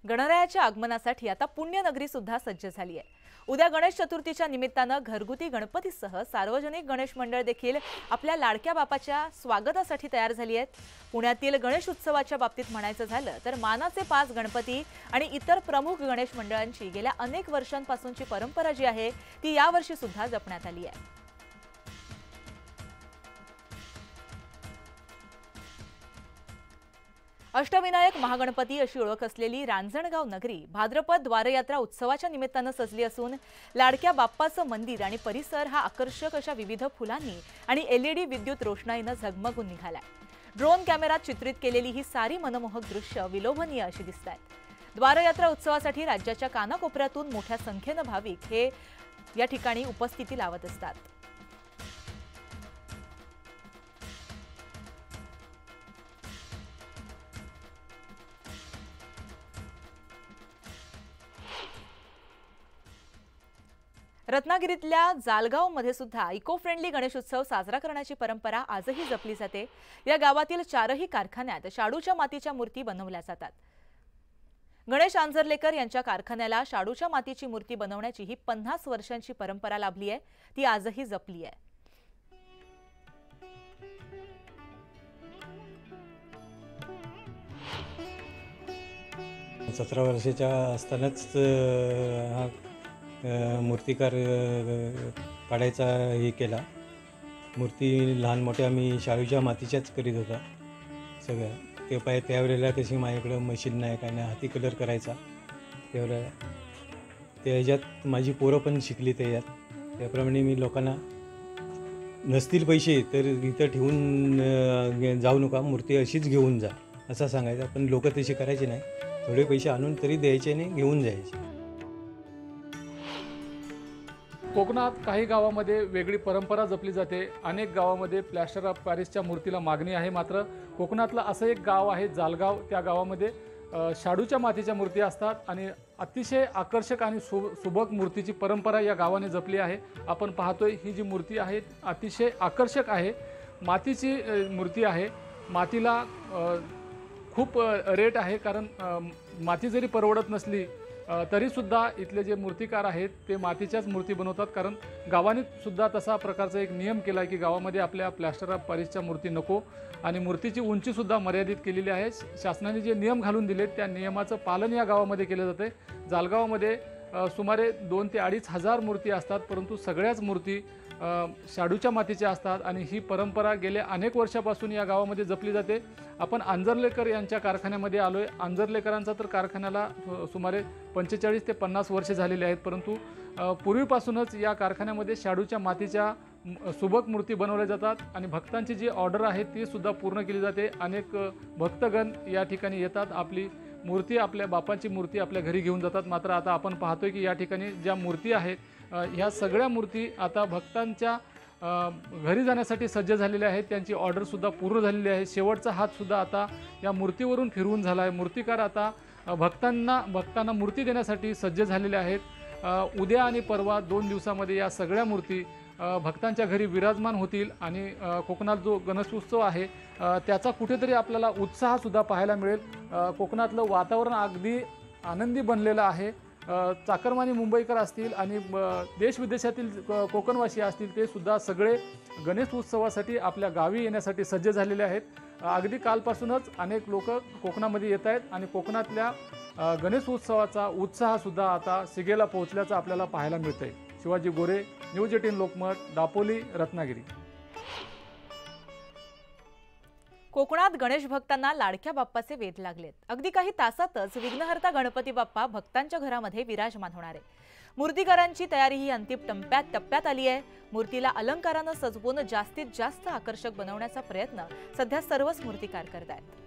गणरायाच्या आगमनासाठी आता पुण्यनगरी सुद्धा सज्ज झाली आहे। उद्या गणेश चतुर्थीच्या निमित्ताने घरगुती गणपतीसह सार्वजनिक गणेश मंडळ देखील आपल्या लाडक्या बापाच्या स्वागतासाठी तयार झाली आहेत। पुण्यातील गणेश उत्सवाच्या बाबतीत म्हणायचं झालं तर मानाचे 5 गणपती आणि इतर प्रमुख गणेश मंडळांची गेल्या अनेक वर्षांपासूनची परंपरा जी आहे ती यावर्षी सुद्धा जपण्यात आली आहे। अष्टविनायक महागणपती अशी ओळख असलेली रांजणगाव नगरी भाद्रपद द्वारयात्रा उत्सवाच्या निमित्ताने सजली असून लाडक्या बाप्पाचं मंदिर आणि परिसर हा आकर्षक अशा विविध फुलांनी आणि LED विद्युत रोषणाईने झगमगून निघालाय। ड्रोन कॅमेरात चित्रित केलेली ही सारी मनमोहक दृश्य विलोभनीय अशी दिसतात। द्वारयात्रा उत्सवासाठी राज्याच्या कानाकोपऱ्यातून मोठ्या संख्येने भाविक हे या ठिकाणी उपस्थिती लावत असतात। रत्नागिरीतल्या जालगावमध्ये सुद्धा इको फ्रेंडली गणेश उत्सव साजरा करण्याची परंपरा आजही जपली जाते। या गावातील 4ही कारखान्यात शाडूच्या मातीच्या मूर्ती बनवल्या जातात। गणेश आंजर्लेकर यांच्या कारखान्याला शाडूच्या मातीची मूर्ती बनवण्याची ही 50 वर्षांची परंपरा लाभली आहे, ती आजही जपली आहे। 17 वर्षाच्या असतानाच हा मूर्तिकार काढायचा हे केला। मूर्ती लहान मोठ्या आम्ही शाडूच्या मातीच्याच करीत होता सगळ्या। त्यावेळेला कशी माझ्याकडे मशीन नाही काय नाही, हाती कलर करायचा त्यावेळेला। त्याच्यात माझी पोरं पण शिकली त्याच्यात। त्याप्रमाणे मी लोकांना नसतील पैसे तर इथं ठेवून जाऊ नका, मूर्ती अशीच घेऊन जा असं सांगायचं। पण लोक तसे करायचे नाही, थोडे पैसे आणून तरी द्यायचे आणि घेऊन जायचे। कोकणात काही गावामध्ये वेगळी परंपरा जपली जाते। अनेक गावामध्ये प्लॅस्टर ऑफ पॅरिसच्या मूर्तीला मागणी आहे। मात्र कोकणातलं असं एक गाव आहे जालगाव, त्या गावामध्ये शाडूच्या मातीच्या मूर्ती असतात आणि अतिशय आकर्षक आणि सुबक मूर्तीची परंपरा या गावाने जपली आहे। आपण पाहतोय ही जी मूर्ती आहे अतिशय आकर्षक आहे। मातीची मूर्ती आहे। मातीला खूप रेट आहे, कारण माती जरी परवडत नसली तरीसुद्धा इथले जे मूर्तिकार आहेत ते मातीच्याच मूर्ती बनवतात। कारण गावाने सुद्धा तसा प्रकारचा एक नियम केला आहे की गावामध्ये आपल्या प्लॅस्टर ऑफ पॅरिसच्या मूर्ती नको आणि मूर्तीची उंचीसुद्धा मर्यादित केलेली आहे। शासनाने जे नियम घालून दिलेत त्या नियमाचं पालन या गावामध्ये केलं जाते। जालगावमध्ये सुमारे 2 ते 2.5 हजार मूर्ती असतात, परंतु सगळ्याच मूर्ती शाडूच्या मातीच्या असतात आणि ही परंपरा गेल्या अनेक वर्षापासून या गावामध्ये जपली जाते। आपण आंजर्लेकर यांच्या कारखान्यामध्ये आलोय। आंजर्लेकरांचा तर कारखान्याला सुमारे 45 ते 50 वर्षे झालेली आहेत, परंतु पूर्वीपासूनच या कारखान्यामध्ये शाडूच्या मातीच्या सुबक मूर्ती बनवल्या जातात आणि भक्तांची जी ऑर्डर आहे ती सुद्धा पूर्ण केली जाते। अनेक भक्तगण या ठिकाणी येतात, आपली मूर्ती आपल्या बापांची मूर्ती आपल्या घरी घेऊन जातात। मात्र आता आपण पाहतोय की या ठिकाणी ज्या मूर्ती आहेत ह्या सगळ्या मूर्ती आता भक्तांच्या घरी जाण्यासाठी सज्ज झालेल्या आहेत। त्यांची ऑर्डरसुद्धा पूर्ण झालेली आहे। शेवटचा हातसुद्धा आता या मूर्तीवरून फिरवून झाला आहे। मूर्तिकार आता भक्तांना मूर्ती देण्यासाठी सज्ज झालेले आहेत। उद्या आणि परवा 2 दिवसामध्ये या सगळ्या मूर्ती भक्तांच्या घरी विराजमान होतील आणि कोकणात जो गणेशोत्सव आहे त्याचा कुठेतरी आपल्याला उत्साहसुद्धा पाहायला मिळेल। कोकणातलं वातावरण अगदी आनंदी बनलेलं आहे। चाकरमानी मुंबईकर असतील आणि देशविदेशातील कोकणवासी असतील ते सुद्धा सगळे गणेश उत्सवासाठी आपल्या गावी येण्यासाठी सज्ज झालेले आहेत। अगदी कालपासूनच अनेक लोक कोकणामध्ये येत आहेत आणि कोकणातल्या गणेश उत्सवाचा उत्साहसुद्धा आता शिगेला पोहोचल्याचं आपल्याला पाहायला मिळतंय। शिवाजी गोरे, न्यूज 18 लोकमत, दापोली, रत्नागिरी। कोकणात गणेश भक्तांना लाडक्या बाप्पाचे वेध लागलेत। अगदी काही तासातच विघ्नहर्ता गणपती बाप्पा भक्तांच्या घरामध्ये विराजमान होणार आहे। मूर्तिकारांची तयारी ही अंतिम टप्प्यात आली आहे। मूर्तीला अलंकाराने सजवून जास्तीत जास्त आकर्षक बनवण्याचा प्रयत्न सध्या सर्वच मूर्तिकार करत आहेत।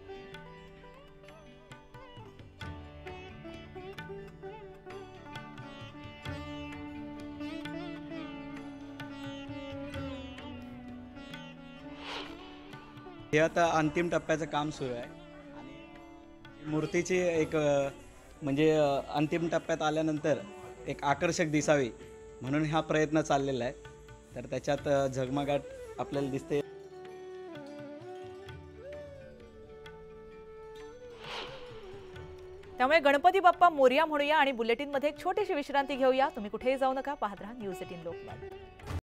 हे आता अंतिम टप्प्याचं काम सुरू आहे आणि मूर्तीची एक म्हणजे अंतिम टप्प्यात आल्यानंतर एक आकर्षक दिसावी म्हणून हा प्रयत्न चाललेला आहे। तर त्याच्यात झगमगाट आपल्याला दिसते। त्यामुळे गणपती बाप्पा मोरया म्हणूया आणि बुलेटिनमध्ये एक छोटीशी विश्रांती घेऊया. तुम्ही कुठेही जाऊ नका, पाहत राहा न्यूज 18 लोकमत.